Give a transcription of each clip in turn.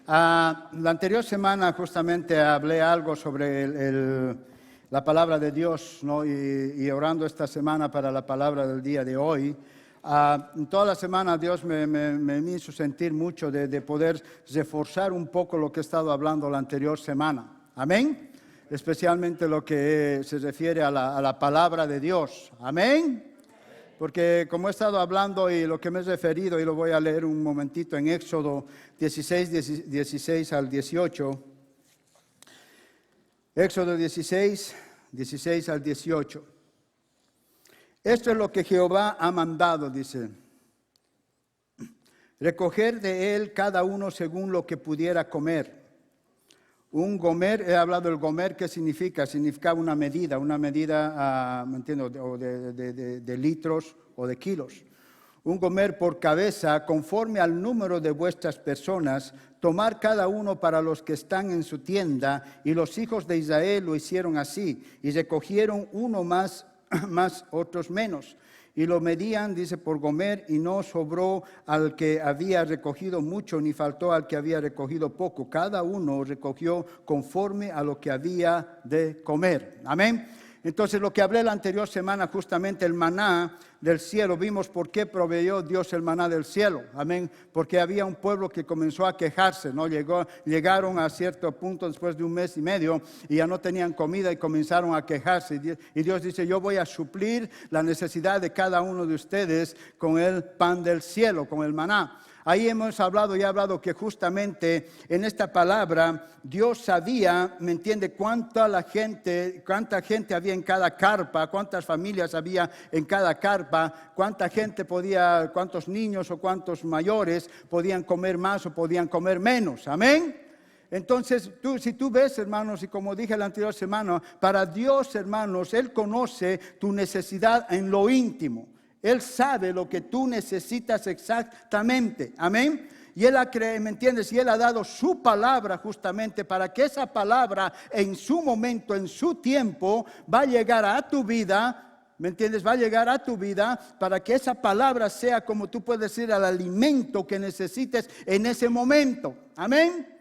La anterior semana justamente hablé algo sobre la palabra de Dios, ¿no? y orando esta semana para la palabra del día de hoy. Toda la semana Dios me hizo sentir mucho de poder reforzar un poco lo que he estado hablando la anterior semana. Amén. Especialmente lo que se refiere a la palabra de Dios. Amén. Porque como he estado hablando y lo que me he referido, y lo voy a leer un momentito en Éxodo 16 al 18. Éxodo 16 al 18. Esto es lo que Jehová ha mandado, dice. Recoger de él cada uno según lo que pudiera comer. Un gomer, he hablado del gomer, ¿qué significa? Significa una medida, ¿me entiendo? De litros o de kilos. Un gomer por cabeza, conforme al número de vuestras personas, tomar cada uno para los que están en su tienda, y los hijos de Israel lo hicieron así, y recogieron uno más, otros menos. Y lo medían, dice, por gomer, y no sobró al que había recogido mucho, ni faltó al que había recogido poco. Cada uno recogió conforme a lo que había de comer. Amén. Entonces, lo que hablé la anterior semana, justamente el maná del cielo, vimos por qué proveyó Dios el maná del cielo. Amén. Porque había un pueblo que comenzó a quejarse, ¿no? Llegaron a cierto punto después de un mes y medio y ya no tenían comida y comenzaron a quejarse. Y Dios dice, yo voy a suplir la necesidad de cada uno de ustedes con el pan del cielo, con el maná. Ahí hemos hablado y he hablado que justamente en esta palabra Dios sabía, ¿me entiende?, cuánta gente había en cada carpa, cuántas familias había en cada carpa, cuántos niños o cuántos mayores podían comer más o podían comer menos. Amén. Entonces, si tú ves, hermanos, y como dije la anterior semana, para Dios, hermanos, Él conoce tu necesidad en lo íntimo. Él sabe lo que tú necesitas exactamente. Amén. Y Él ¿me entiendes? Y Él ha dado su palabra justamente para que esa palabra en su momento, en su tiempo, va a llegar a tu vida. ¿Me entiendes? Va a llegar a tu vida para que esa palabra sea, como tú puedes decir, el alimento que necesites en ese momento. Amén.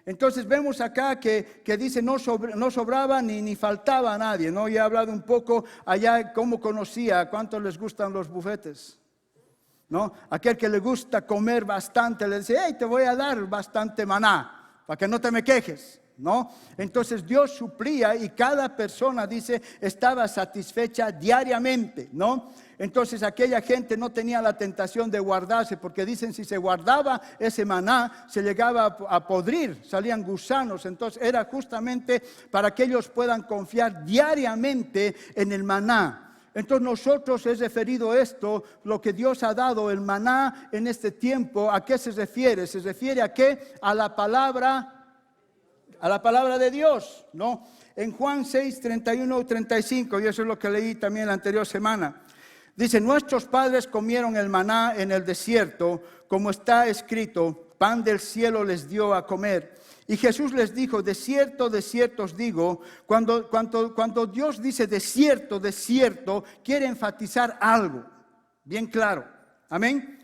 Entonces vemos acá que dice no sobraba ni faltaba a nadie, ¿no? Y he hablado un poco allá cómo conocía, a cuántos les gustan los bufetes, ¿no? Aquel que le gusta comer bastante, le dice, hey, te voy a dar bastante maná, para que no te me quejes, ¿no? Entonces Dios suplía y cada persona, dice, estaba satisfecha diariamente, ¿no? Entonces aquella gente no tenía la tentación de guardarse, porque dicen si se guardaba ese maná, se llegaba a podrir, salían gusanos. Entonces era justamente para que ellos puedan confiar diariamente en el maná. Entonces nosotros es referido esto, lo que Dios ha dado, el maná en este tiempo. ¿A qué se refiere? ¿Se refiere a qué? A la palabra de Dios, ¿no? En Juan 6, 31, 35, y eso es lo que leí también la anterior semana. Dice, nuestros padres comieron el maná en el desierto, como está escrito, pan del cielo les dio a comer. Y Jesús les dijo, de cierto os digo, cuando Dios dice de cierto, quiere enfatizar algo, bien claro. Amén.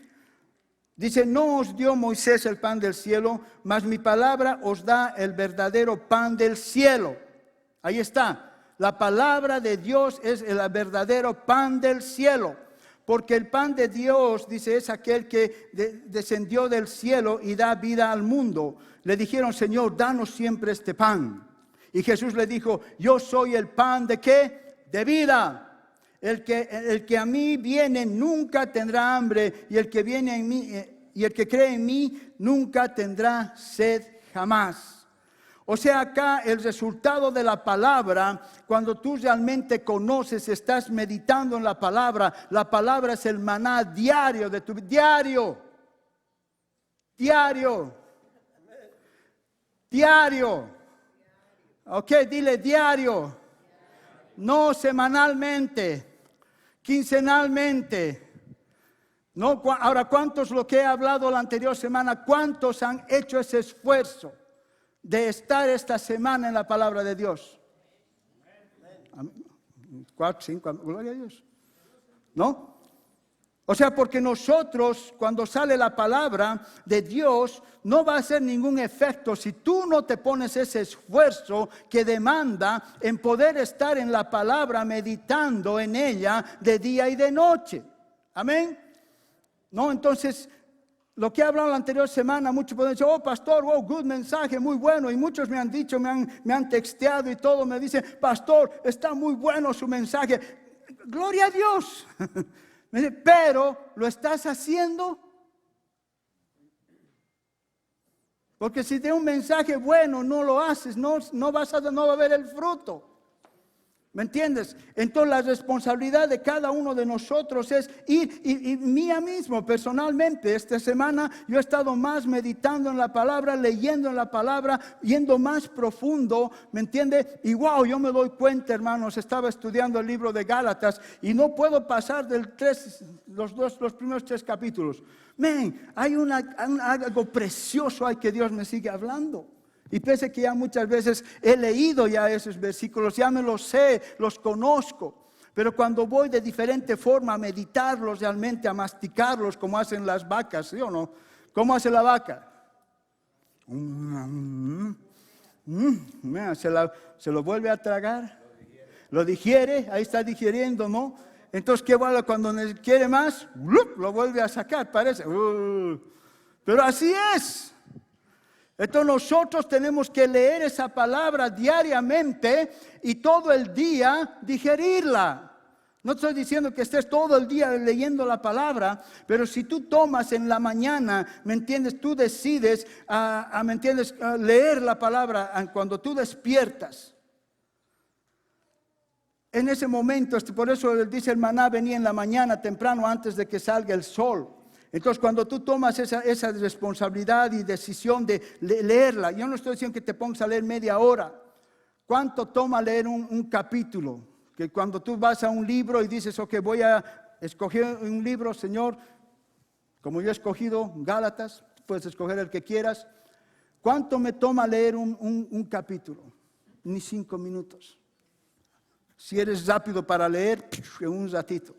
Dice, no os dio Moisés el pan del cielo, mas mi palabra os da el verdadero pan del cielo. Ahí está. La palabra de Dios es el verdadero pan del cielo. Porque el pan de Dios, dice, es aquel que descendió del cielo y da vida al mundo. Le dijeron, Señor, danos siempre este pan. Y Jesús le dijo, yo soy el pan ¿de qué? De vida. El que a mí viene nunca tendrá hambre, y el que viene en mí, y el que cree en mí nunca tendrá sed jamás. O sea, acá el resultado de la palabra, cuando tú realmente conoces, estás meditando en la palabra es el maná diario de tu vida. Diario. Ok, dile diario. No semanalmente, quincenalmente. No, ahora, ¿cuántos, lo que he hablado la anterior semana, cuántos han hecho ese esfuerzo de estar esta semana en la palabra de Dios? 4, 5, gloria a Dios. ¿No? O sea, porque nosotros, cuando sale la palabra de Dios, no va a hacer ningún efecto si tú no te pones ese esfuerzo que demanda en poder estar en la palabra, meditando en ella de día y de noche. Amén. No, entonces, lo que he hablado la anterior semana, muchos pueden decir, oh pastor, oh, good mensaje, muy bueno. Y muchos me han dicho, me han texteado y todo, me dicen, pastor, está muy bueno su mensaje. Gloria a Dios. Pero, ¿lo estás haciendo? Porque si de un mensaje bueno no lo haces, no va a ver el fruto. ¿Me entiendes? Entonces la responsabilidad de cada uno de nosotros es ir, y mía mismo personalmente, esta semana yo he estado más meditando en la palabra, leyendo en la palabra, yendo más profundo, ¿me entiende? Y wow, yo me doy cuenta, hermanos, estaba estudiando el libro de Gálatas y no puedo pasar los primeros 3 capítulos. Hay algo precioso ahí que Dios me sigue hablando. Y pese que ya muchas veces he leído ya esos versículos, ya me los sé, los conozco. Pero cuando voy de diferente forma a meditarlos realmente, a masticarlos como hacen las vacas, ¿sí o no? ¿Cómo hace la vaca? Se lo vuelve a tragar. Lo digiere, ahí está digiriendo, ¿no? Entonces, ¿qué vale? Cuando quiere más, lo vuelve a sacar, parece. Pero así es. Entonces nosotros tenemos que leer esa palabra diariamente y todo el día digerirla. No estoy diciendo que estés todo el día leyendo la palabra, pero si tú tomas en la mañana, ¿me entiendes? Tú decides, ¿me entiendes? Leer la palabra cuando tú despiertas. En ese momento, por eso dice el maná venía en la mañana temprano antes de que salga el sol. Entonces, cuando tú tomas esa responsabilidad y decisión de leerla, yo no estoy diciendo que te pongas a leer media hora. ¿Cuánto toma leer un capítulo? Que cuando tú vas a un libro y dices, ok, voy a escoger un libro, Señor, como yo he escogido Gálatas, puedes escoger el que quieras. ¿Cuánto me toma leer un capítulo? Ni 5 minutos. Si eres rápido para leer, en un ratito.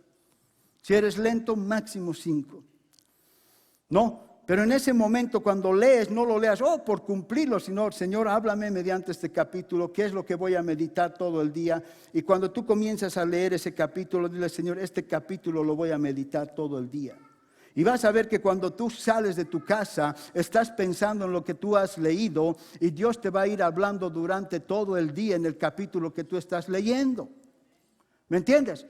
Si eres lento, máximo 5. No, pero en ese momento cuando lees, no lo leas, por cumplirlo, sino, Señor, háblame mediante este capítulo, qué es lo que voy a meditar todo el día. Y cuando tú comienzas a leer ese capítulo, dile, Señor, este capítulo lo voy a meditar todo el día. Y vas a ver que cuando tú sales de tu casa, estás pensando en lo que tú has leído y Dios te va a ir hablando durante todo el día en el capítulo que tú estás leyendo. ¿Me entiendes?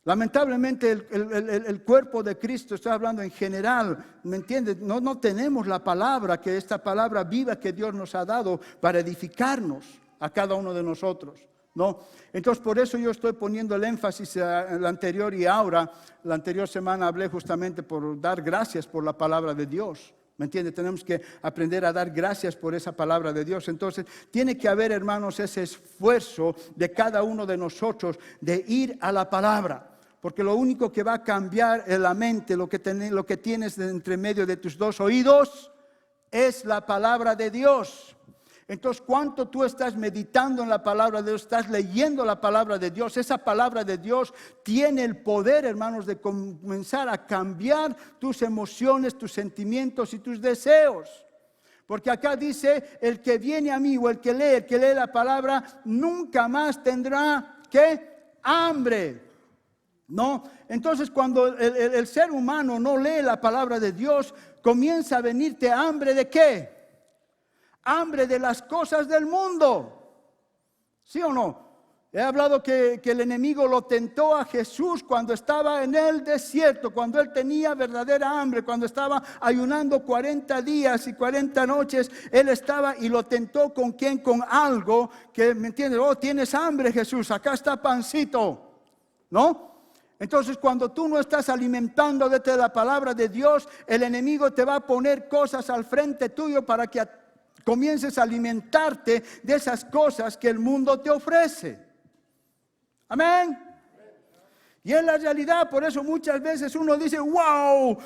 Lamentablemente el cuerpo de Cristo, estoy hablando en general, ¿me entiendes? No tenemos la palabra, que esta palabra viva que Dios nos ha dado para edificarnos a cada uno de nosotros, ¿no? Entonces por eso yo estoy poniendo el énfasis en la anterior y ahora, la anterior semana hablé justamente por dar gracias por la palabra de Dios. ¿Me entiende? Tenemos que aprender a dar gracias por esa palabra de Dios. Entonces, tiene que haber, hermanos, ese esfuerzo de cada uno de nosotros de ir a la palabra. Porque lo único que va a cambiar en la mente, lo que tienes entre medio de tus 2 oídos, es la palabra de Dios. Entonces, ¿cuánto tú estás meditando en la palabra de Dios? Estás leyendo la palabra de Dios. Esa palabra de Dios tiene el poder, hermanos, de comenzar a cambiar tus emociones, tus sentimientos y tus deseos. Porque acá dice, el que viene a mí o el que lee la palabra, nunca más tendrá, ¿qué? Hambre. ¿No? Entonces cuando el ser humano no lee la palabra de Dios, comienza a venirte hambre ¿de qué? Hambre de las cosas del mundo. ¿Sí o no? He hablado que el enemigo lo tentó a Jesús cuando estaba en el desierto, cuando él tenía verdadera hambre, cuando estaba ayunando 40 días y 40 noches, él estaba y lo tentó ¿con quién? Con algo que, ¿me entiendes? Tienes hambre, Jesús, acá está pancito, ¿no? Entonces, cuando tú no estás alimentando de la palabra de Dios, el enemigo te va a poner cosas al frente tuyo para que comiences a alimentarte de esas cosas que el mundo te ofrece. Amén. Y en la realidad, por eso muchas veces uno dice, wow,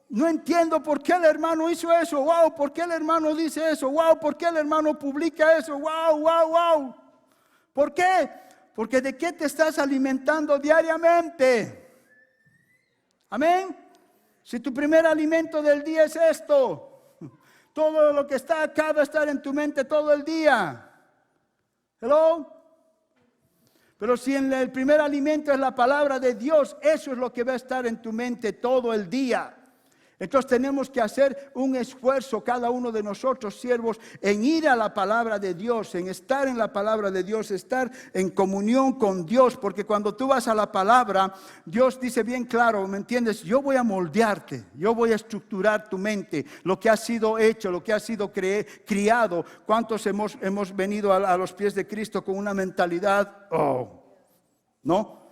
no entiendo por qué el hermano hizo eso, wow, por qué el hermano dice eso, wow, por qué el hermano publica eso, wow. ¿Por qué? Porque ¿de qué te estás alimentando diariamente? Amén. Si tu primer alimento del día es esto, todo lo que está acá va a estar en tu mente todo el día. Hello. Pero si el primer alimento es la palabra de Dios, eso es lo que va a estar en tu mente todo el día. Entonces tenemos que hacer un esfuerzo, cada uno de nosotros, siervos, en ir a la palabra de Dios, en estar en la palabra de Dios, estar en comunión con Dios, porque cuando tú vas a la palabra, Dios dice bien claro, ¿me entiendes? Yo voy a moldearte, yo voy a estructurar tu mente, lo que ha sido hecho, lo que ha sido criado. ¿Cuántos hemos venido a los pies de Cristo con una mentalidad, no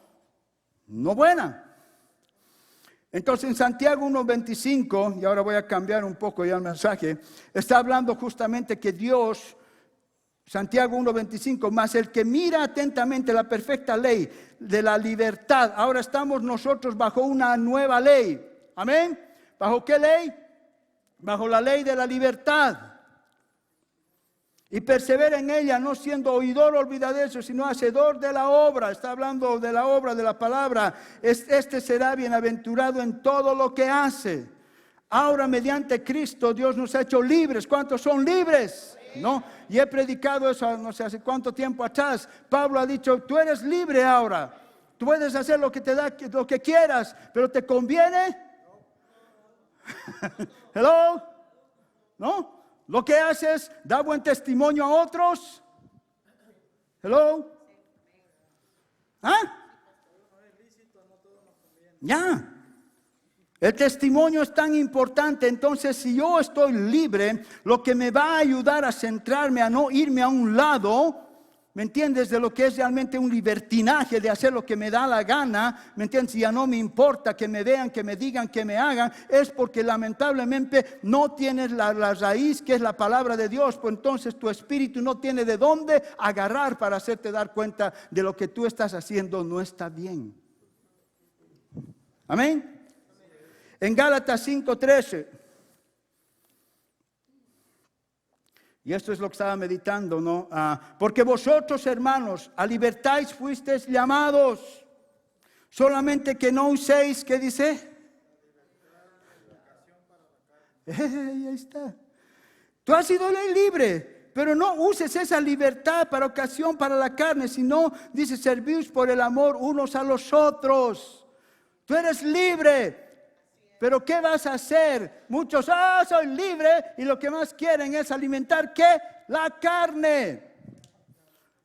buena? Entonces en Santiago 1:25, y ahora voy a cambiar un poco ya el mensaje, está hablando justamente que Dios, Santiago 1:25, más el que mira atentamente la perfecta ley de la libertad. Ahora estamos nosotros bajo una nueva ley. Amén. ¿Bajo qué ley? Bajo la ley de la libertad. Y persevera en ella, no siendo oidor olvidadizo, sino hacedor de la obra. Está hablando de la obra, de la palabra. Este será bienaventurado en todo lo que hace. Ahora, mediante Cristo, Dios nos ha hecho libres. ¿Cuántos son libres? ¿No? Y he predicado eso no sé hace cuánto tiempo atrás. Pablo ha dicho, tú eres libre ahora. Tú puedes hacer lo que te da, lo que quieras, pero ¿te conviene? Hello? ¿No? Lo que haces, da buen testimonio a otros. Hello. ¿Ah? Ya. El testimonio es tan importante. Entonces, si yo estoy libre, lo que me va a ayudar a centrarme, a no irme a un lado, ¿me entiendes? De lo que es realmente un libertinaje, de hacer lo que me da la gana, ¿me entiendes? Y ya no me importa que me vean, que me digan, que me hagan, es porque lamentablemente no tienes la raíz que es la palabra de Dios, pues entonces tu espíritu no tiene de dónde agarrar para hacerte dar cuenta de lo que tú estás haciendo no está bien. Amén. En Gálatas 5:13. Y esto es lo que estaba meditando, ¿no? Porque vosotros, hermanos, a libertad fuisteis llamados, solamente que no uséis, ¿qué dice? Ahí está. Tú has sido libre, pero no uses esa libertad para ocasión para la carne, sino, dice, servís por el amor unos a los otros. Tú eres libre. Pero ¿qué vas a hacer? Muchos, soy libre, y lo que más quieren es alimentar, ¿qué? La carne.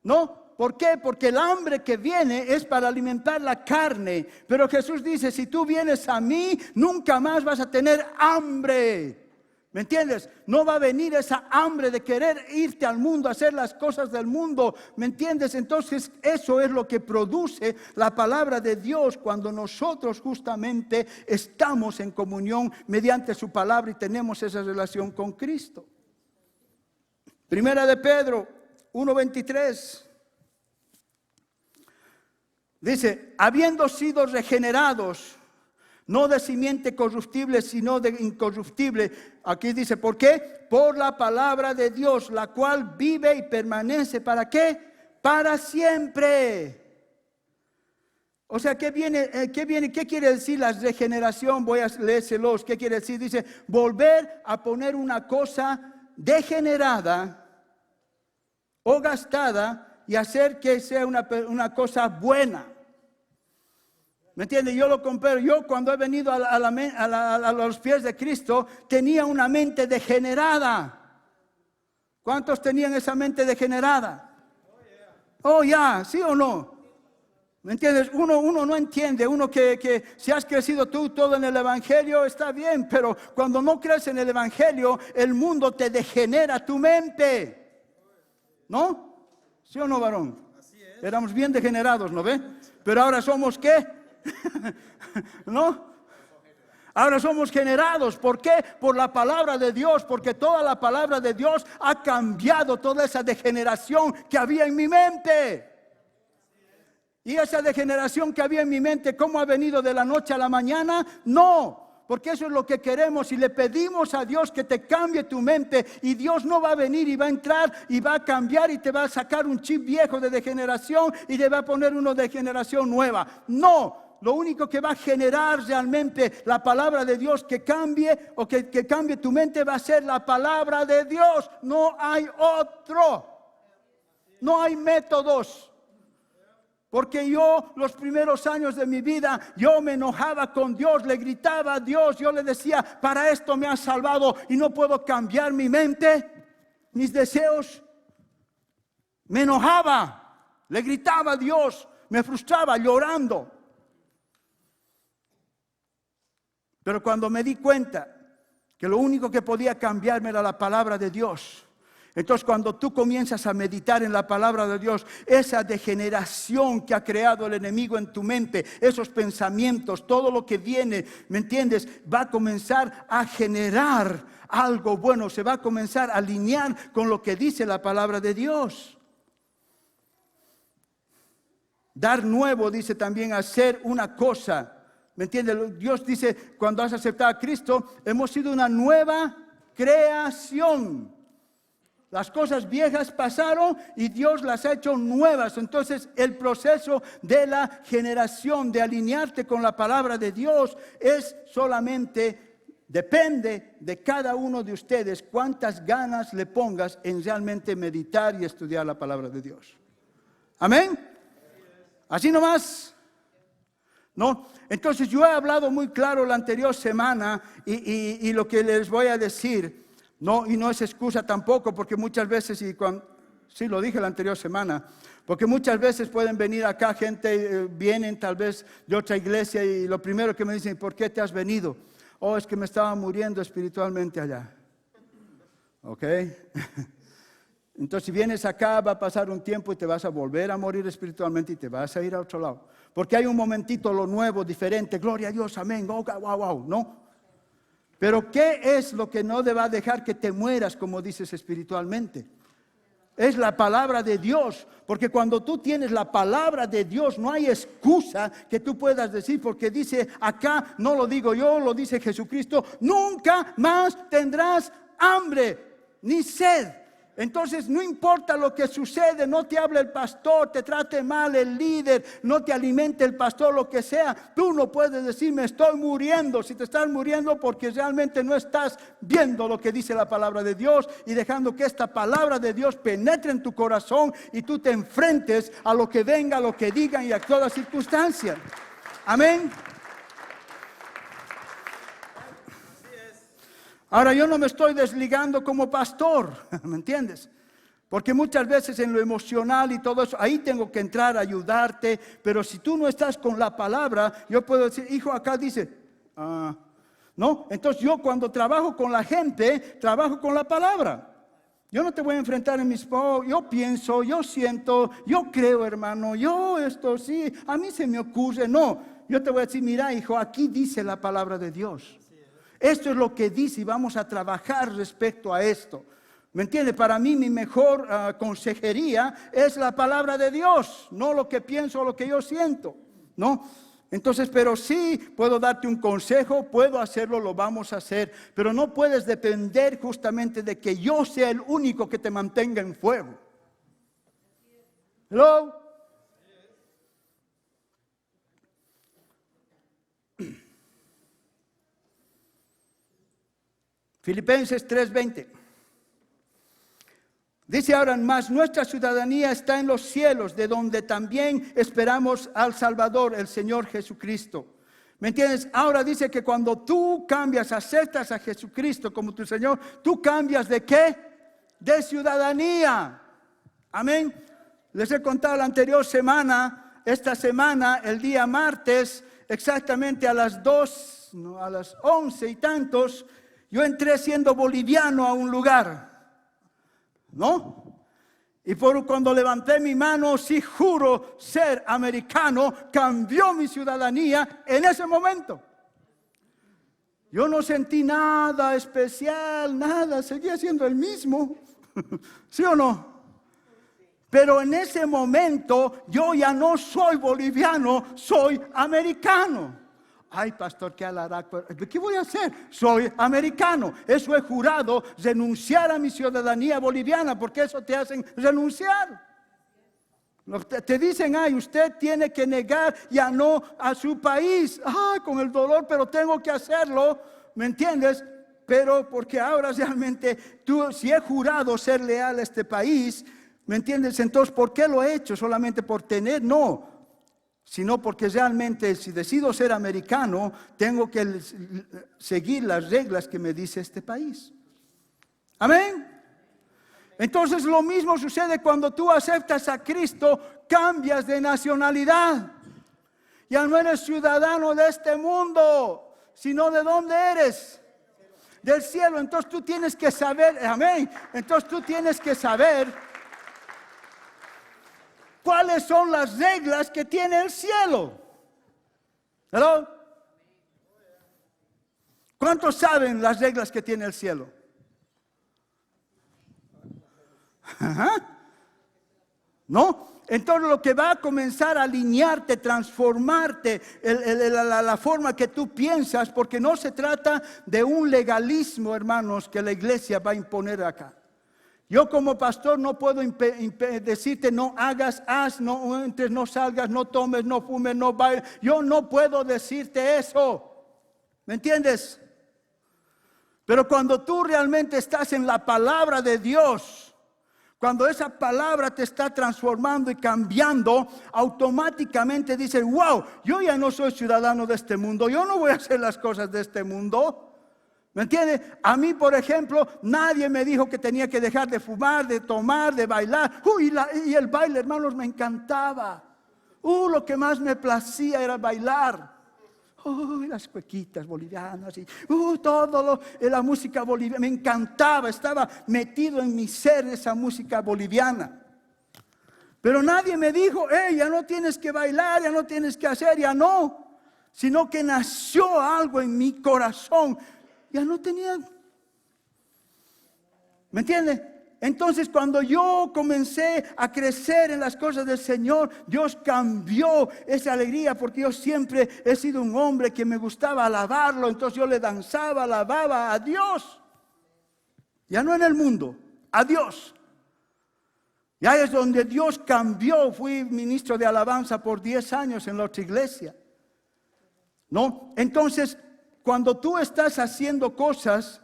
¿No? ¿Por qué? Porque el hambre que viene es para alimentar la carne. Pero Jesús dice, si tú vienes a mí, nunca más vas a tener hambre. ¿Me entiendes? No va a venir esa hambre de querer irte al mundo, hacer las cosas del mundo. ¿Me entiendes? Entonces eso es lo que produce la palabra de Dios cuando nosotros justamente estamos en comunión mediante su palabra y tenemos esa relación con Cristo. Primera de Pedro 1:23. Dice, habiendo sido regenerados, no de simiente corruptible, sino de incorruptible. Aquí dice, ¿por qué? Por la palabra de Dios, la cual vive y permanece. ¿Para qué? Para siempre. O sea, ¿qué quiere decir la regeneración? Voy a leérselos. ¿Qué quiere decir? Dice, volver a poner una cosa degenerada o gastada y hacer que sea una cosa buena. ¿Me entiende? Yo lo comparo. Yo cuando he venido a los pies de Cristo tenía una mente degenerada. ¿Cuántos tenían esa mente degenerada? Oh, ya, ¿sí o no? ¿Me entiendes? Uno no entiende. Uno que si has crecido tú todo en el Evangelio está bien, pero cuando no crees en el Evangelio, el mundo te degenera tu mente. ¿No? ¿Sí o no, varón? Éramos bien degenerados, ¿no ve? Pero ahora somos ¿qué? ¿No? Ahora somos generados. ¿Por qué? Por la palabra de Dios. Porque toda la palabra de Dios ha cambiado toda esa degeneración que había en mi mente. Y esa degeneración que había en mi mente, ¿cómo ha venido de la noche a la mañana? No, porque eso es lo que queremos. Y le pedimos a Dios que te cambie tu mente. Y Dios no va a venir y va a entrar y va a cambiar y te va a sacar un chip viejo de degeneración y te va a poner uno de generación nueva. No. lo único que va a generar realmente la palabra de Dios que cambie o que cambie tu mente va a ser la palabra de Dios. No hay otro. No hay métodos. Porque yo, los primeros años de mi vida, yo me enojaba con Dios, le gritaba a Dios, yo le decía, para esto me has salvado y no puedo cambiar mi mente, mis deseos. Me enojaba, le gritaba a Dios, me frustraba llorando. Pero cuando me di cuenta que lo único que podía cambiarme era la palabra de Dios, entonces cuando tú comienzas a meditar en la palabra de Dios, esa degeneración que ha creado el enemigo en tu mente, esos pensamientos, todo lo que viene, ¿me entiendes? Va a comenzar a generar algo bueno, se va a comenzar a alinear con lo que dice la palabra de Dios. Dar nuevo dice también hacer una cosa. ¿Me entiendes? Dios dice, cuando has aceptado a Cristo, hemos sido una nueva creación. Las cosas viejas pasaron y Dios las ha hecho nuevas. Entonces el proceso de la generación, de alinearte con la palabra de Dios, es solamente, depende de cada uno de ustedes cuántas ganas le pongas en realmente meditar y estudiar la palabra de Dios. Amén. Así nomás. ¿No? Entonces yo he hablado muy claro la anterior semana y lo que les voy a decir. No, y no es excusa tampoco, porque muchas veces, sí lo dije la anterior semana, porque muchas veces pueden venir acá gente, vienen tal vez de otra iglesia y lo primero que me dicen, ¿por qué te has venido? Oh, es que me estaba muriendo espiritualmente allá. ¿Ok? Entonces si vienes acá va a pasar un tiempo y te vas a volver a morir espiritualmente y te vas a ir a otro lado. Porque hay un momentito lo nuevo, diferente, gloria a Dios, amén, oh, wow, wow, ¿no? Pero ¿qué es lo que no te va a dejar que te mueras, como dices espiritualmente? Es la palabra de Dios, porque cuando tú tienes la palabra de Dios, no hay excusa que tú puedas decir, porque dice acá, no lo digo yo, lo dice Jesucristo, nunca más tendrás hambre ni sed. Entonces no importa lo que sucede, no te hable el pastor, te trate mal el líder, no te alimente el pastor, lo que sea. Tú no puedes decir me estoy muriendo, si te estás muriendo porque realmente no estás viendo lo que dice la palabra de Dios y dejando que esta palabra de Dios penetre en tu corazón y tú te enfrentes a lo que venga, a lo que digan y a toda circunstancia. Amén. Ahora yo no me estoy desligando como pastor, ¿me entiendes? Porque muchas veces en lo emocional y todo eso, ahí tengo que entrar a ayudarte, pero si tú no estás con la palabra, yo puedo decir, hijo, acá dice, ¿no? Entonces yo cuando trabajo con la gente, trabajo con la palabra. Yo no te voy a enfrentar en mis, yo pienso, yo siento, yo creo, hermano, yo esto sí, a mí se me ocurre, no. Yo te voy a decir, mira, hijo, aquí dice la palabra de Dios. Esto es lo que dice y vamos a trabajar respecto a esto. ¿Me entiende? Para mí mi mejor consejería es la palabra de Dios, no lo que pienso o lo que yo siento, ¿no? Entonces, pero sí puedo darte un consejo, puedo hacerlo, lo vamos a hacer, pero no puedes depender justamente de que yo sea el único que te mantenga en fuego. ¿Hello? Filipenses 3:20. Dice ahora, más nuestra ciudadanía está en los cielos, de donde también esperamos al Salvador, el Señor Jesucristo. ¿Me entiendes? Ahora dice que cuando tú cambias, aceptas a Jesucristo como tu Señor, tú cambias ¿de qué? De ciudadanía. Amén. Les he contado la anterior semana, esta semana, el día martes, exactamente a las 11 y tantos, yo entré siendo boliviano a un lugar, ¿no? Y cuando levanté mi mano, sí juro ser americano, cambió mi ciudadanía en ese momento. Yo no sentí nada especial, nada, seguía siendo el mismo, ¿sí o no? Pero en ese momento yo ya no soy boliviano, soy americano. Ay, pastor, ¿qué hablará? ¿Qué voy a hacer? Soy americano. Eso he jurado, renunciar a mi ciudadanía boliviana, porque eso te hacen renunciar. Te dicen, ay, usted tiene que negar ya no a su país. Ay, con el dolor, pero tengo que hacerlo. ¿Me entiendes? Pero porque ahora realmente si he jurado ser leal a este país, ¿me entiendes? Entonces, ¿por qué lo he hecho? ¿Solamente por tener? No. Sino porque realmente si decido ser americano, tengo que seguir las reglas que me dice este país. Amén. Entonces lo mismo sucede cuando tú aceptas a Cristo, cambias de nacionalidad. Ya no eres ciudadano de este mundo, sino de dónde eres. Del cielo. Entonces tú tienes que saber, amén. Entonces tú tienes que saber cuáles son las reglas que tiene el cielo. ¿Hello? ¿Cuántos saben las reglas que tiene el cielo? ¿No? Entonces lo que va a comenzar a alinearte, transformarte, la forma que tú piensas, porque no se trata de un legalismo, hermanos, que la iglesia va a imponer acá. Yo como pastor no puedo decirte no hagas, haz, no entres, no salgas, no tomes, no fumes, no bailes. Yo no puedo decirte eso. ¿Me entiendes? Pero cuando tú realmente estás en la palabra de Dios, cuando esa palabra te está transformando y cambiando, automáticamente dices, wow, yo ya no soy ciudadano de este mundo, yo no voy a hacer las cosas de este mundo. ¿Me entiendes? A mí, por ejemplo, nadie me dijo que tenía que dejar de fumar, de tomar, de bailar. Y el baile, hermanos, me encantaba. Lo que más me placía era bailar. Las cuequitas bolivianas y la música boliviana. Me encantaba, estaba metido en mi ser esa música boliviana. Pero nadie me dijo, ya no tienes que bailar, ya no tienes que hacer, ya no. Sino que nació algo en mi corazón. Ya no tenía. ¿Me entiende? Entonces cuando yo comencé a crecer en las cosas del Señor, Dios cambió esa alegría, porque yo siempre he sido un hombre que me gustaba alabarlo. Entonces yo le danzaba, alababa a Dios. Ya no en el mundo, a Dios. Ya es donde Dios cambió. Fui ministro de alabanza por 10 años en la otra iglesia. ¿No? Entonces, cuando tú estás haciendo cosas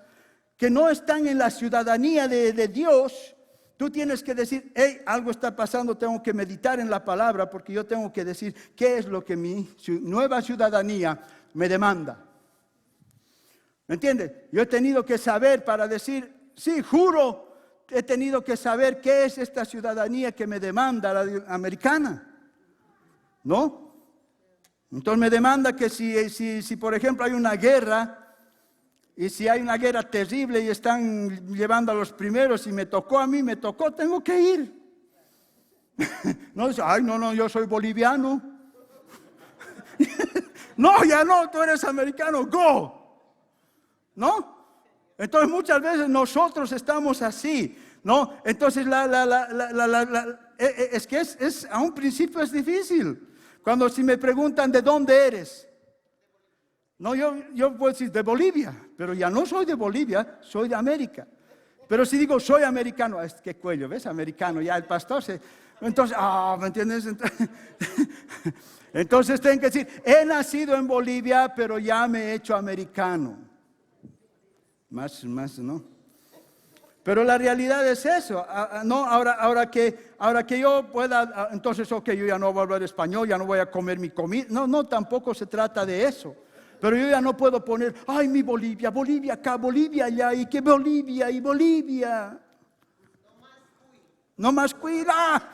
que no están en la ciudadanía de Dios, tú tienes que decir, algo está pasando, tengo que meditar en la palabra, porque yo tengo que decir qué es lo que mi nueva ciudadanía me demanda. ¿Me entiendes? Yo he tenido que saber para decir, sí, juro, he tenido que saber qué es esta ciudadanía que me demanda la americana. ¿No? Entonces me demanda que si por ejemplo hay una guerra, y si hay una guerra terrible y están llevando a los primeros y me tocó a mí, tengo que ir. No dice, no, yo soy boliviano. No, ya no, tú eres americano, go. ¿No? Entonces muchas veces nosotros estamos así, ¿no? Entonces es que a un principio es difícil. Cuando si me preguntan de dónde eres, no, yo puedo decir de Bolivia, pero ya no soy de Bolivia, soy de América. Pero si digo soy americano, es que cuello, ¿ves? Americano, ya el pastor entonces, ¿me entiendes? Entonces tengo que decir, he nacido en Bolivia, pero ya me he hecho americano. Más, ¿no? Pero la realidad es eso. No, ahora que yo pueda, entonces, yo ya no voy a hablar español, ya no voy a comer mi comida. No, tampoco se trata de eso. Pero yo ya no puedo poner, mi Bolivia, Bolivia acá, Bolivia allá, y que Bolivia y Bolivia. No más cuida.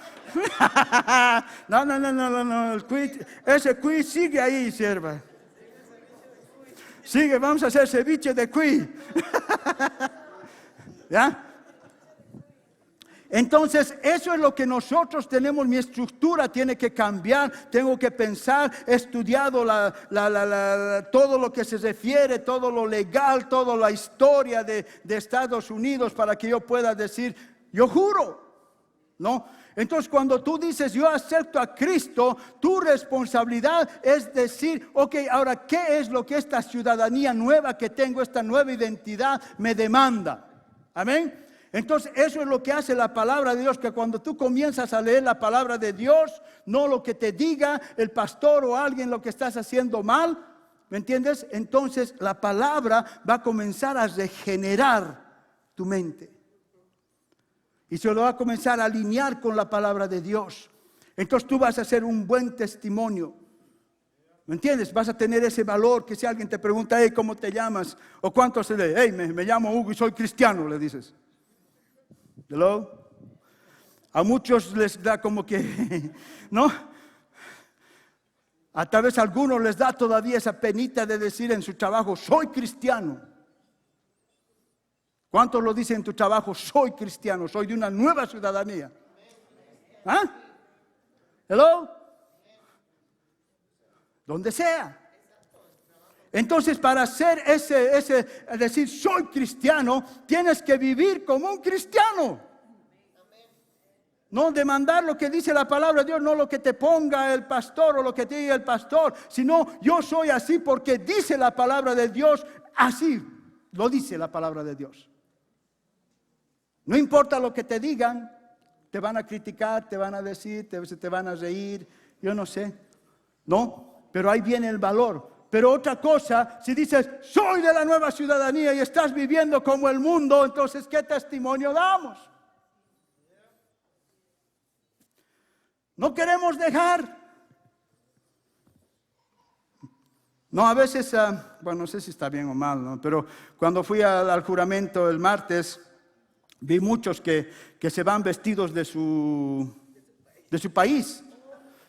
No. Ese cuy sigue ahí, sierva. Sigue, vamos a hacer ceviche de cuy. ¿Ya? Entonces, eso es lo que nosotros tenemos. Mi estructura tiene que cambiar. Tengo que pensar, he estudiado todo lo que se refiere, todo lo legal, toda la historia de Estados Unidos, para que yo pueda decir, yo juro, ¿no? Entonces, cuando tú dices, yo acepto a Cristo, tu responsabilidad es decir, ahora, ¿qué es lo que esta ciudadanía nueva que tengo, esta nueva identidad, me demanda? Amén. Entonces, eso es lo que hace la palabra de Dios, que cuando tú comienzas a leer la palabra de Dios, no lo que te diga el pastor o alguien lo que estás haciendo mal, ¿me entiendes? Entonces, la palabra va a comenzar a regenerar tu mente. Y se lo va a comenzar a alinear con la palabra de Dios. Entonces, tú vas a hacer un buen testimonio. ¿Me entiendes? Vas a tener ese valor que si alguien te pregunta, hey, ¿cómo te llamas? O cuánto se lee, hey, me llamo Hugo y soy cristiano, le dices. Hello. A muchos les da como que, ¿no? A tal vez a algunos les da todavía esa penita de decir en su trabajo, soy cristiano. ¿Cuántos lo dicen en tu trabajo? Soy cristiano, soy de una nueva ciudadanía. ¿Ah? Hello. Donde sea. Entonces, para hacer decir soy cristiano, tienes que vivir como un cristiano. No demandar lo que dice la palabra de Dios, no lo que te ponga el pastor o lo que te diga el pastor, sino yo soy así porque dice la palabra de Dios, así lo dice la palabra de Dios. No importa lo que te digan, te van a criticar, te van a decir, te van a reír, yo no sé, ¿no? Pero ahí viene el valor. Pero otra cosa, si dices, soy de la nueva ciudadanía y estás viviendo como el mundo, entonces, ¿qué testimonio damos? No queremos dejar. No, a veces, bueno, no sé si está bien o mal, ¿no? Pero cuando fui al juramento el martes, vi muchos que se van vestidos de su país.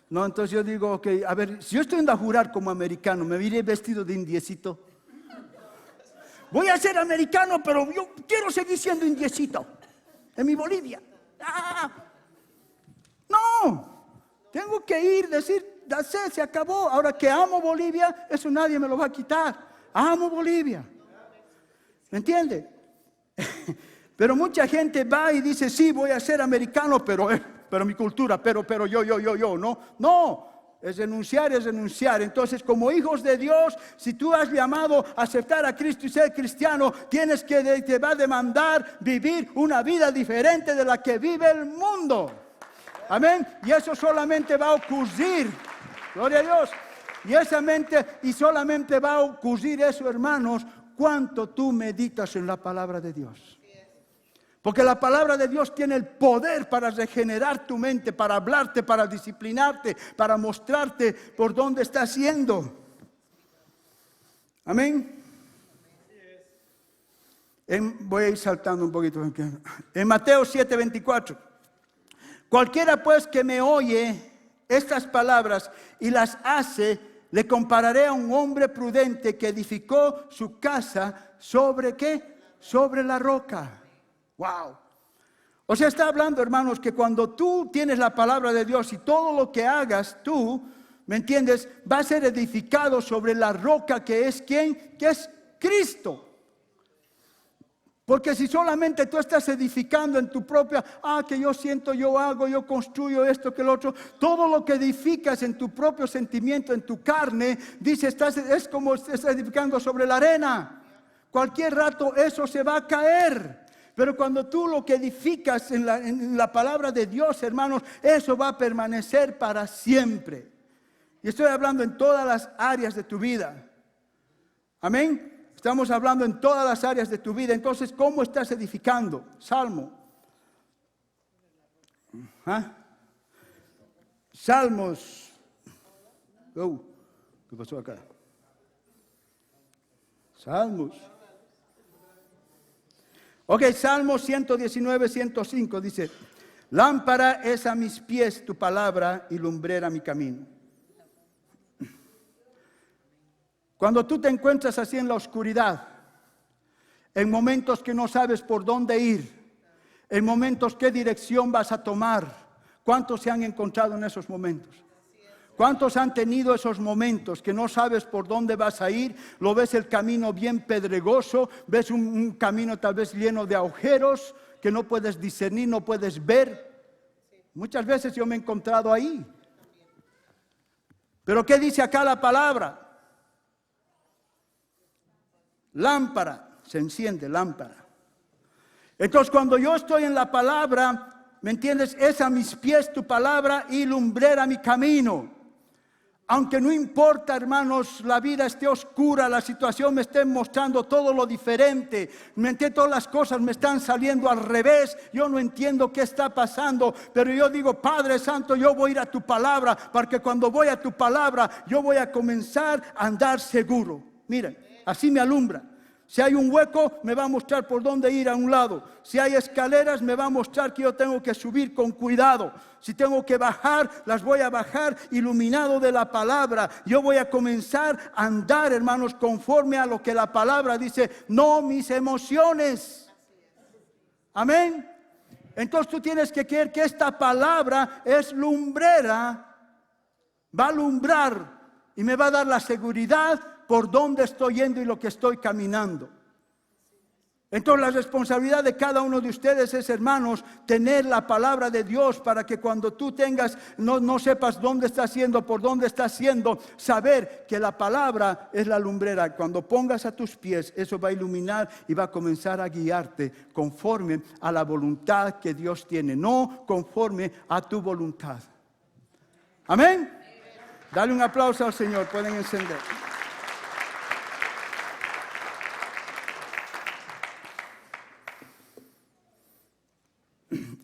No, entonces yo digo, ok, a ver, si yo estoy yendo a jurar como americano, ¿me iré vestido de indiecito? Voy a ser americano, pero yo quiero seguir siendo indiecito en mi Bolivia. No, tengo que ir, decir, se acabó. Ahora que amo Bolivia, eso nadie me lo va a quitar. Amo Bolivia. ¿Me entiende? Pero mucha gente va y dice, sí, voy a ser americano, pero mi cultura, pero yo, no, es renunciar, es renunciar. Entonces, como hijos de Dios, si tú has llamado a aceptar a Cristo y ser cristiano, te va a demandar vivir una vida diferente de la que vive el mundo. Amén, y eso solamente va a ocurrir, gloria a Dios, y solamente va a ocurrir eso, hermanos, cuanto tú meditas en la palabra de Dios. Porque la palabra de Dios tiene el poder para regenerar tu mente, para hablarte, para disciplinarte, para mostrarte por dónde estás yendo. Amén. Voy a ir saltando un poquito. En Mateo 7:24. Cualquiera pues que me oye estas palabras y las hace, le compararé a un hombre prudente que edificó su casa sobre ¿qué? Sobre la roca. Wow. O sea, está hablando, hermanos, que cuando tú tienes la palabra de Dios y todo lo que hagas tú, ¿me entiendes? Va a ser edificado sobre la roca que es ¿quién? Que es Cristo. Porque si solamente tú estás edificando en tu propia, que yo siento, yo hago, yo construyo esto, que lo otro, todo lo que edificas en tu propio sentimiento, en tu carne, dice, es como estás edificando sobre la arena. Cualquier rato eso se va a caer. Pero cuando tú lo que edificas en la palabra de Dios, hermanos, eso va a permanecer para siempre. Y estoy hablando en todas las áreas de tu vida. Amén. Estamos hablando en todas las áreas de tu vida. Entonces, ¿cómo estás edificando? Salmo. Salmos. ¿Qué pasó acá? Salmos. Ok, Salmo 119, 105 dice, lámpara es a mis pies tu palabra y lumbrera mi camino. Cuando tú te encuentras así en la oscuridad, en momentos que no sabes por dónde ir, en momentos qué dirección vas a tomar, ¿cuántos se han encontrado en esos momentos? ¿Cuántos han tenido esos momentos que no sabes por dónde vas a ir? Lo ves el camino bien pedregoso, ves un camino tal vez lleno de agujeros que no puedes discernir, no puedes ver. Muchas veces yo me he encontrado ahí. Pero ¿qué dice acá la palabra? Lámpara, se enciende lámpara. Entonces, cuando yo estoy en la palabra, ¿me entiendes? Es a mis pies tu palabra y lumbrera mi camino. Aunque no importa, hermanos, la vida esté oscura, la situación me esté mostrando todo lo diferente, ¿me entiendes? Todas las cosas me están saliendo al revés, yo no entiendo qué está pasando, pero yo digo, Padre Santo, yo voy a ir a tu palabra, porque cuando voy a tu palabra, yo voy a comenzar a andar seguro. Miren, así me alumbra. Si hay un hueco, me va a mostrar por dónde ir a un lado. Si hay escaleras, me va a mostrar que yo tengo que subir con cuidado. Si tengo que bajar, las voy a bajar iluminado de la palabra. Yo voy a comenzar a andar, hermanos, conforme a lo que la palabra dice, no mis emociones. Amén. Entonces tú tienes que creer que esta palabra es lumbrera, va a alumbrar y me va a dar la seguridad por dónde estoy yendo y lo que estoy caminando. Entonces la responsabilidad de cada uno de ustedes es, hermanos, tener la palabra de Dios para que cuando tú tengas, no sepas dónde estás yendo, por dónde estás yendo, saber que la palabra es la lumbrera. Cuando pongas a tus pies, eso va a iluminar y va a comenzar a guiarte conforme a la voluntad que Dios tiene, no conforme a tu voluntad. Amén. Dale un aplauso al Señor, pueden encender.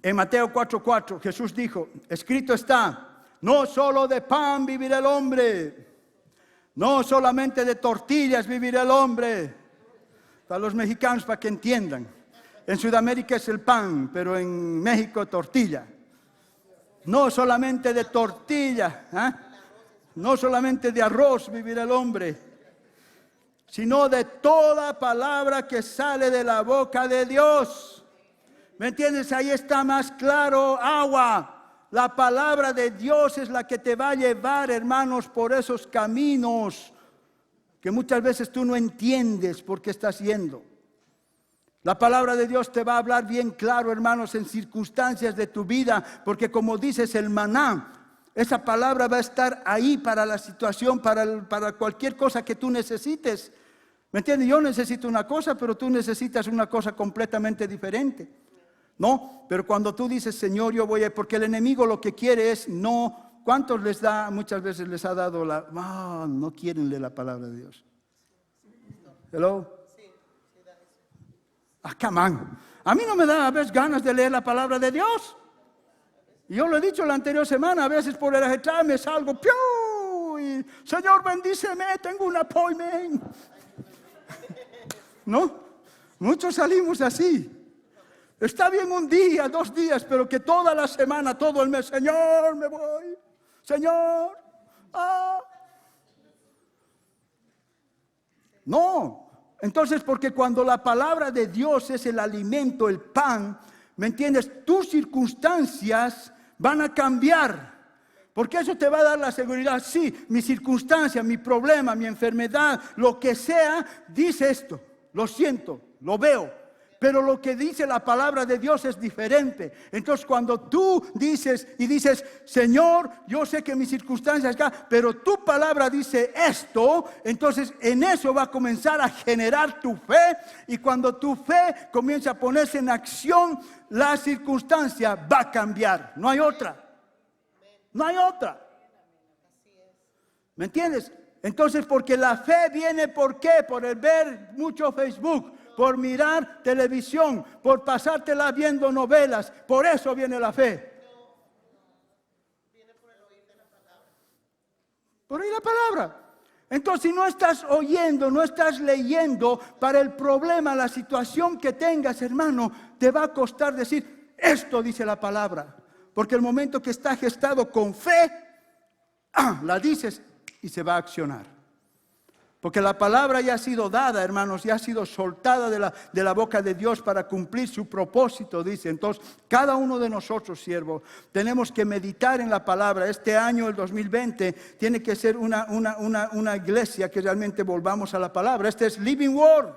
En Mateo 4:4 Jesús dijo, escrito está, no solo de pan vivirá el hombre, no solamente de tortillas vivirá el hombre. Para los mexicanos, para que entiendan, en Sudamérica es el pan, pero en México tortilla. No solamente de tortilla, no solamente de arroz vivirá el hombre, sino de toda palabra que sale de la boca de Dios. ¿Me entiendes? Ahí está más claro, agua. La palabra de Dios es la que te va a llevar, hermanos, por esos caminos que muchas veces tú no entiendes por qué estás yendo. La palabra de Dios te va a hablar bien claro, hermanos, en circunstancias de tu vida, porque como dices, el maná, esa palabra va a estar ahí para la situación, para cualquier cosa que tú necesites. ¿Me entiendes? Yo necesito una cosa, pero tú necesitas una cosa completamente diferente. No, pero cuando tú dices, Señor, yo voy a... Porque el enemigo lo que quiere es no... ¿Cuántos les da? Muchas veces les ha dado la... no quieren leer la palabra de Dios. Hello. Come on. A mí no me da a veces ganas de leer la palabra de Dios. Y yo lo he dicho la anterior semana, a veces por el ajetrado me salgo, ¡piu! Y, Señor, bendíceme, tengo un appointment. ¿No? Muchos salimos así. Está bien un día, 2 días, pero que toda la semana, todo el mes, Señor, me voy, Señor. No, entonces porque cuando la palabra de Dios es el alimento, el pan, ¿me entiendes? Tus circunstancias van a cambiar, porque eso te va a dar la seguridad. Sí, mi circunstancia, mi problema, mi enfermedad, lo que sea, dice esto, lo siento, lo veo. Pero lo que dice la palabra de Dios es diferente. Entonces cuando tú dices y dices, Señor, yo sé que mis circunstancias acá, pero tu palabra dice esto, entonces en eso va a comenzar a generar tu fe. Y cuando tu fe comienza a ponerse en acción, la circunstancia va a cambiar. No hay otra. No hay otra. ¿Me entiendes? Entonces porque la fe viene, ¿por qué? Por el ver mucho Facebook, por mirar televisión, por pasártela viendo novelas. Por eso viene la fe. Viene por el oír de la palabra. Por oír la palabra. Entonces, si no estás oyendo, no estás leyendo, para el problema, la situación que tengas, hermano, te va a costar decir, esto dice la palabra. Porque el momento que está gestado con fe, la dices y se va a accionar. Porque la palabra ya ha sido dada, hermanos, ya ha sido soltada de la boca de Dios para cumplir su propósito, dice. Entonces, cada uno de nosotros, siervos, tenemos que meditar en la palabra. Este año, el 2020, tiene que ser una iglesia que realmente volvamos a la palabra. Este es Living Word,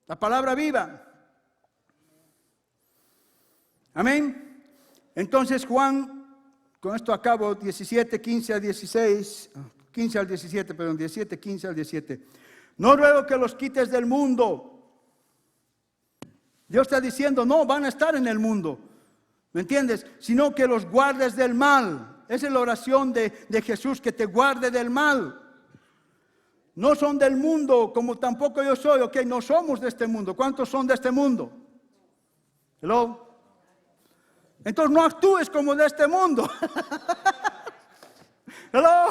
la palabra viva. Amén. Entonces, Juan, con esto acabo, 17, 15 a 16... 15 al 17, perdón, 17, 15 al 17. No ruego que los quites del mundo, Dios está diciendo, no, van a estar en el mundo. ¿Me entiendes? Sino que los guardes del mal. Esa es la oración de Jesús, que te guarde del mal. No son del mundo, como tampoco yo soy. Ok, no somos de este mundo. ¿Cuántos son de este mundo? Hello. Entonces no actúes como de este mundo. Hello.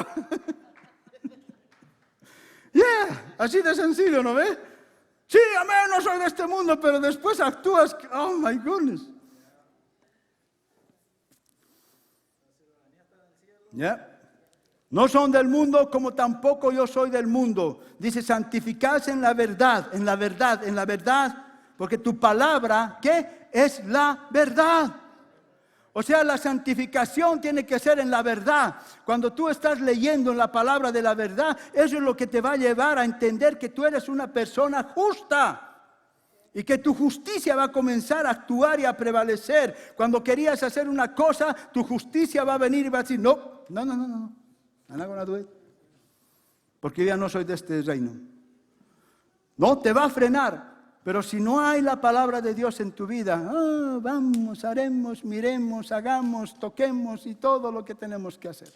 Yeah, así de sencillo, ¿no ves? Sí, amén, no soy de este mundo, pero después actúas. Oh my goodness. Yeah. No son del mundo como tampoco yo soy del mundo. Dice, santificarse en la verdad, en la verdad, en la verdad. Porque tu palabra, ¿qué? Es la verdad. O sea, la santificación tiene que ser en la verdad. Cuando tú estás leyendo en la palabra de la verdad, eso es lo que te va a llevar a entender que tú eres una persona justa. Y que tu justicia va a comenzar a actuar y a prevalecer. Cuando querías hacer una cosa, tu justicia va a venir y va a decir, no. I'm not gonna do it. Porque yo ya no soy de este reino. No, te va a frenar. Pero si no hay la palabra de Dios en tu vida, vamos, haremos, miremos, hagamos, toquemos y todo lo que tenemos que hacer.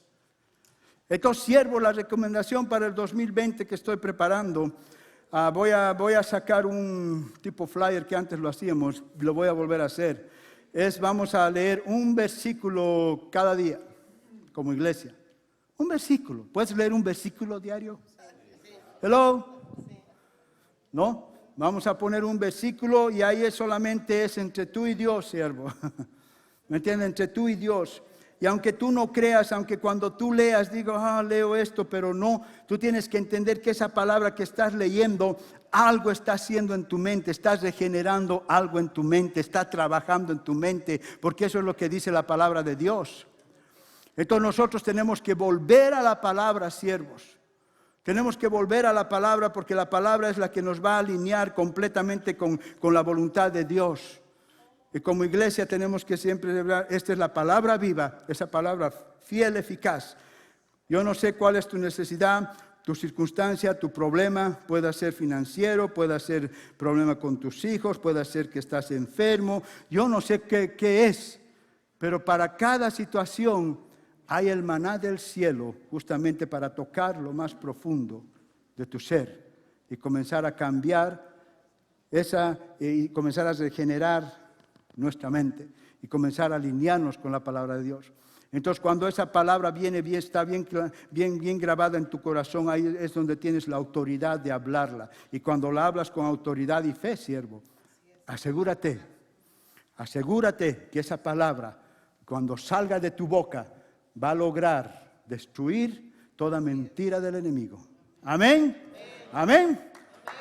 Entonces, siervo, la recomendación para el 2020 que estoy preparando, voy a sacar un tipo flyer que antes lo hacíamos, lo voy a volver a hacer. Vamos a leer un versículo cada día, como iglesia. Un versículo. ¿Puedes leer un versículo diario? Hello. ¿No? Vamos a poner un versículo y ahí solamente es entre tú y Dios, siervo. ¿Me entiendes? Entre tú y Dios. Y aunque tú no creas, aunque cuando tú leas, digo, leo esto, pero no, tú tienes que entender que esa palabra que estás leyendo, algo está haciendo en tu mente, estás regenerando algo en tu mente, está trabajando en tu mente, porque eso es lo que dice la palabra de Dios. Entonces nosotros tenemos que volver a la palabra, siervos. Tenemos que volver a la palabra porque la palabra es la que nos va a alinear completamente con la voluntad de Dios. Y como iglesia tenemos que siempre hablar, esta es la palabra viva, esa palabra fiel, eficaz. Yo no sé cuál es tu necesidad, tu circunstancia, tu problema, puede ser financiero, puede ser problema con tus hijos, puede ser que estás enfermo, yo no sé qué es, pero para cada situación hay el maná del cielo justamente para tocar lo más profundo de tu ser y comenzar a cambiar y comenzar a regenerar nuestra mente y comenzar a alinearnos con la palabra de Dios. Entonces, cuando esa palabra está bien grabada en tu corazón, ahí es donde tienes la autoridad de hablarla. Y cuando la hablas con autoridad y fe, siervo, asegúrate que esa palabra, cuando salga de tu boca, va a lograr destruir toda mentira del enemigo. Amén. Amén.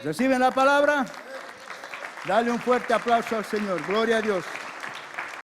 ¿Reciben la palabra? Dale un fuerte aplauso al Señor. Gloria a Dios.